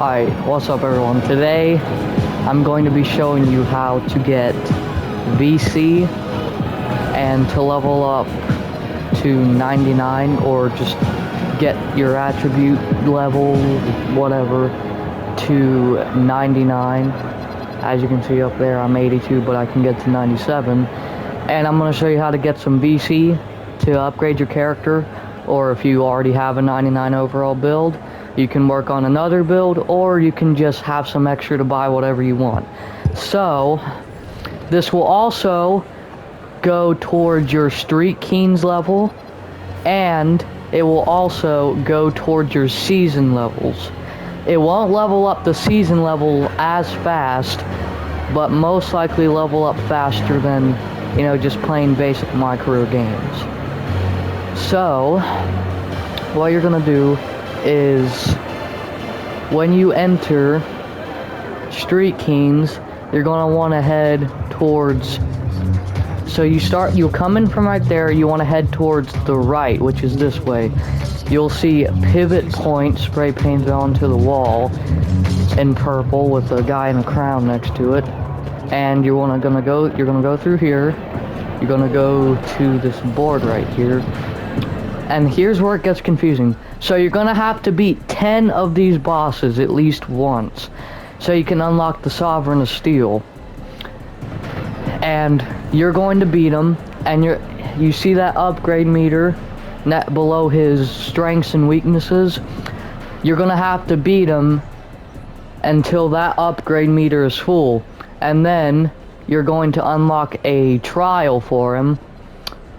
Alright, what's up everyone? Today, I'm going to be showing you how to get VC and to level up to 99 or just get your attribute level, whatever, to 99. As you can see up there, I'm 82, but I can get to 97. And I'm going to show you how to get some VC to upgrade your character, or if you already have a 99 overall build, you can work on another build, or you can just have some extra to buy whatever you want. So, this will also go towards your Street Kings level, and it will also go towards your season levels. It won't level up the season level as fast, but most likely level up faster than, you know, just playing basic My Career games. So, what you're gonna do is, when you enter Street Kings, you're gonna want to head towards, so you'll come in from right there, you want to head towards the right, which is this way. You'll see Pivot Point spray painted onto the wall in purple with a guy in a crown next to it, and you're gonna go through here. You're gonna go to this board right here, and here's where it gets confusing. So you're gonna have to beat 10 of these bosses at least once, so you can unlock the Sovereign of Steel. And you're going to beat him, and you see that upgrade meter below his strengths and weaknesses. You're gonna have to beat him until that upgrade meter is full, and then you're going to unlock a trial for him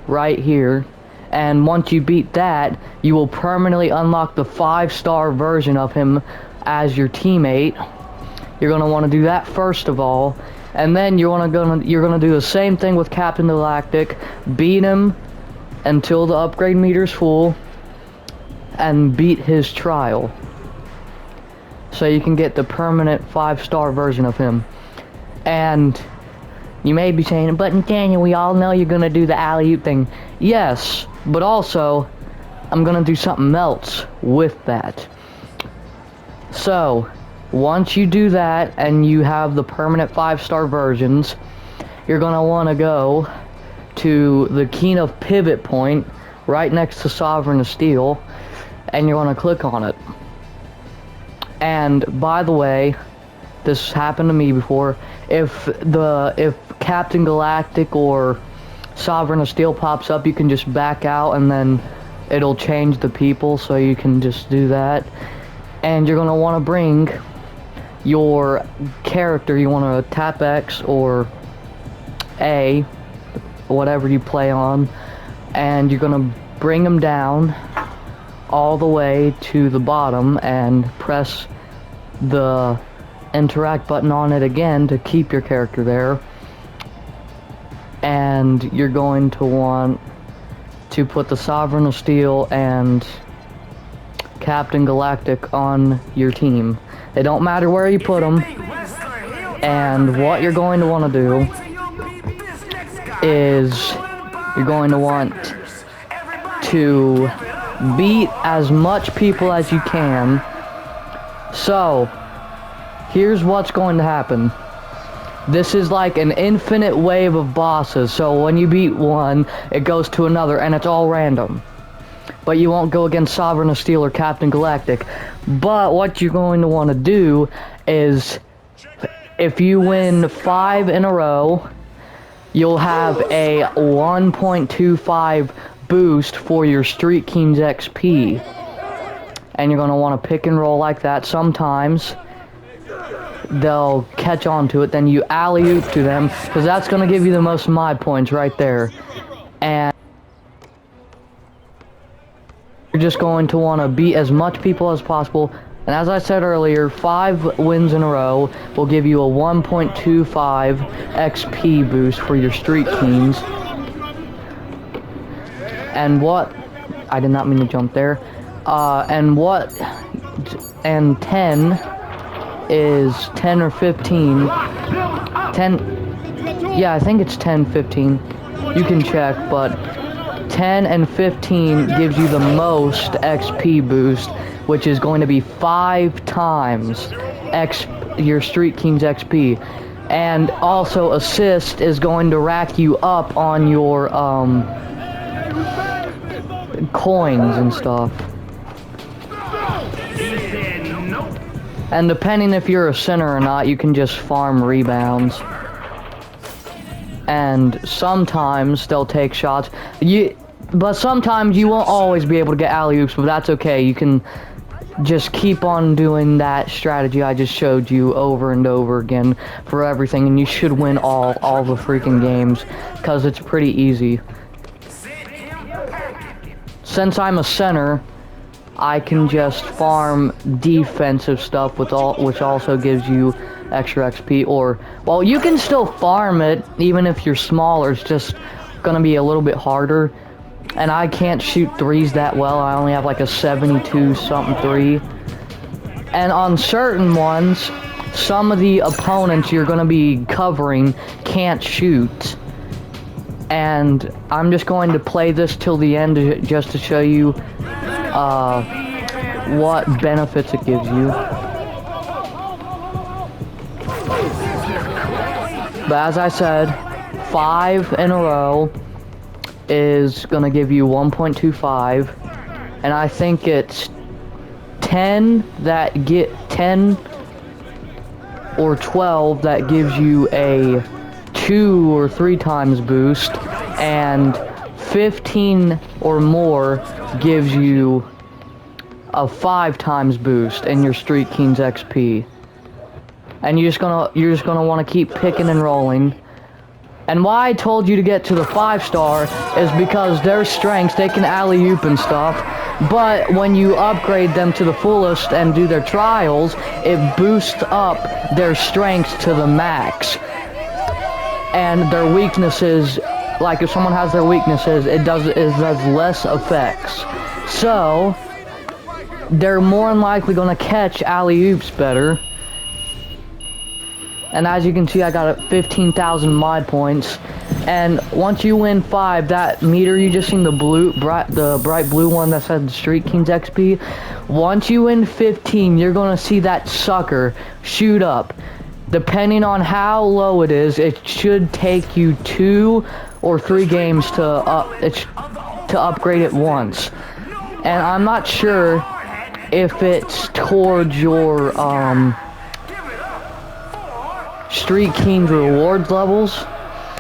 right here. And once you beat that, you will permanently unlock the 5-star version of him as your teammate. You're gonna want to do that first of all, and then you're gonna do the same thing with Captain Galactic. Beat him until the upgrade meter is full, and beat his trial, so you can get the permanent 5-star version of him. And you may be saying, but Daniel, we all know you're gonna do the alley-oop thing. Yes, but also, I'm gonna do something else with that. So, once you do that, and you have the permanent 5-star versions, you're gonna wanna go to the King of Pivot Point, right next to Sovereign of Steel, and you're gonna click on it. And, by the way, this happened to me before, if Captain Galactic or Sovereign of Steel pops up, you can just back out and then it'll change the people, so you can just do that. And you're gonna want to bring your character, you want to tap X or A, whatever you play on, and you're gonna bring them down all the way to the bottom and press the interact button on it again to keep your character there. And you're going to want to put the Sovereign of Steel and Captain Galactic on your team. It don't matter where you put them. And what you're going to want to do is you're going to want to beat as much people as you can. So, here's what's going to happen. This is like an infinite wave of bosses, so when you beat one, it goes to another, and it's all random. But you won't go against Sovereign of Steel or Captain Galactic. But what you're going to want to do is, if you win 5 in a row, you'll have a 1.25 boost for your Street Kings XP. And you're going to want to pick and roll like that. Sometimes they'll catch on to it, then you alley-oop to them, because that's going to give you the most mod points right there. And you're just going to want to beat as much people as possible. And as I said earlier, 5 wins in a row will give you a 1.25 XP boost for your Street Kings. And what, I did not mean to jump there, and 10 is 10 or 15, 10, yeah, I think it's 10, 15, you can check, but 10 and 15 gives you the most XP boost, which is going to be 5 times your Street King's XP. And also assist is going to rack you up on your coins and stuff. And depending if you're a center or not, you can just farm rebounds. And sometimes they'll take shots. But sometimes you won't always be able to get alley-oops, but that's okay. You can just keep on doing that strategy I just showed you over and over again for everything, and you should win all the freaking games, because it's pretty easy. Since I'm a center, I can just farm defensive stuff which also gives you extra XP, or, well, you can still farm it even if you're smaller. It's just gonna be a little bit harder. And I can't shoot threes that well. I only have like a 72 something three. And on certain ones, some of the opponents you're gonna be covering can't shoot. And I'm just going to play this till the end just to show you what benefits it gives you. But as I said, 5 in a row is gonna give you 1.25, and I think it's 10 that get 10 or 12 that gives you a 2 or 3 times boost, and 15 or more gives you a 5 times boost in your Street King's XP. And you're just gonna want to keep picking and rolling. And why I told you to get to the 5-star is because their strengths, they can alley-oop and stuff, but when you upgrade them to the fullest and do their trials, it boosts up their strengths to the max. And their weaknesses, like if someone has their weaknesses, it does less effects. So they're more than likely gonna catch alley-oops better. And as you can see, I got 15,000 mod points. And once you win 5, that meter you just seen, the bright blue one that said Street King's XP, once you win 15, you're gonna see that sucker shoot up. Depending on how low it is, it should take you 2 or 3 games to upgrade it once. And I'm not sure if it's towards your Street King's rewards levels.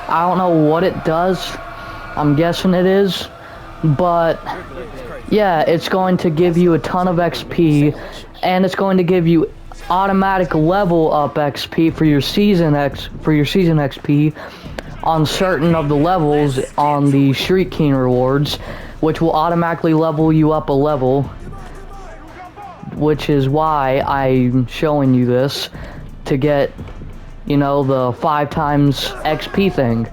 I don't know what it does. I'm guessing it is. But yeah, it's going to give you a ton of XP, and it's going to give you automatic level up XP for your season XP on certain of the levels on the Street King rewards, which will automatically level you up a level, which is why I'm showing you this, to get, you know, the 5 times XP thing.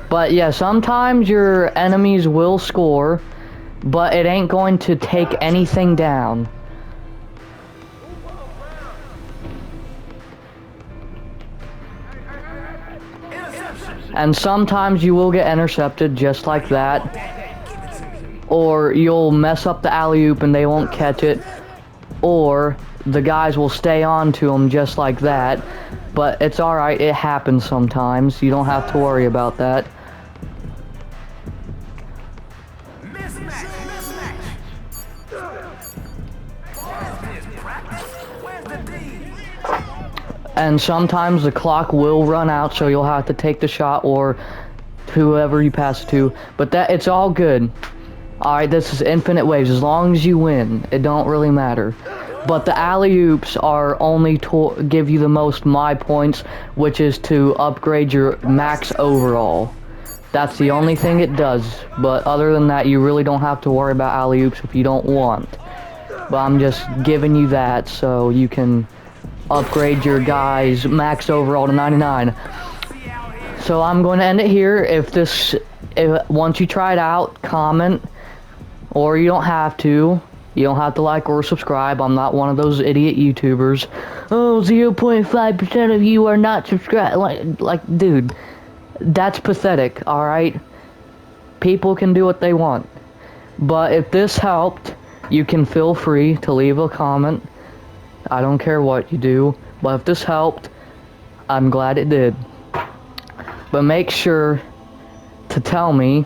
But yeah, sometimes your enemies will score, but it ain't going to take anything down. And sometimes you will get intercepted just like that. Or you'll mess up the alley-oop and they won't catch it. Or the guys will stay on to them just like that. But it's alright, it happens sometimes. You don't have to worry about that. And sometimes the clock will run out, so you'll have to take the shot, or whoever you pass it to. But it's all good. Alright, this is infinite waves. As long as you win, it don't really matter. But the alley-oops are only to give you the most my points, which is to upgrade your max overall. That's the only thing it does. But other than that, you really don't have to worry about alley-oops if you don't want. But I'm just giving you that so you can upgrade your guys max overall to 99. So I'm going to end it here. If once you try it out, comment, or you don't have to. You don't have to like or subscribe. I'm not one of those idiot YouTubers. Oh, 0.5% of you are not subscribed. Like, dude, That's pathetic, alright? People can do what they want. But if this helped, you can feel free to leave a comment. I don't care what you do, but if this helped, I'm glad it did. But make sure to tell me,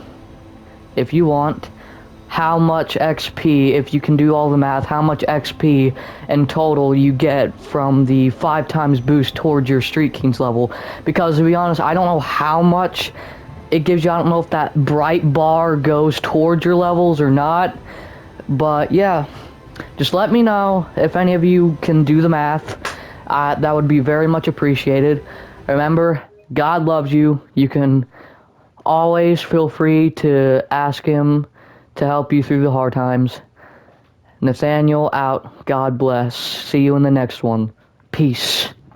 if you want, how much XP, if you can do all the math, how much XP in total you get from the 5 times boost towards your Street Kings level. Because to be honest, I don't know how much it gives you. I don't know if that bright bar goes towards your levels or not. But yeah, just let me know if any of you can do the math. That would be very much appreciated. Remember, God loves you. You can always feel free to ask him to help you through the hard times. Nathaniel out. God bless. See you in the next one. Peace.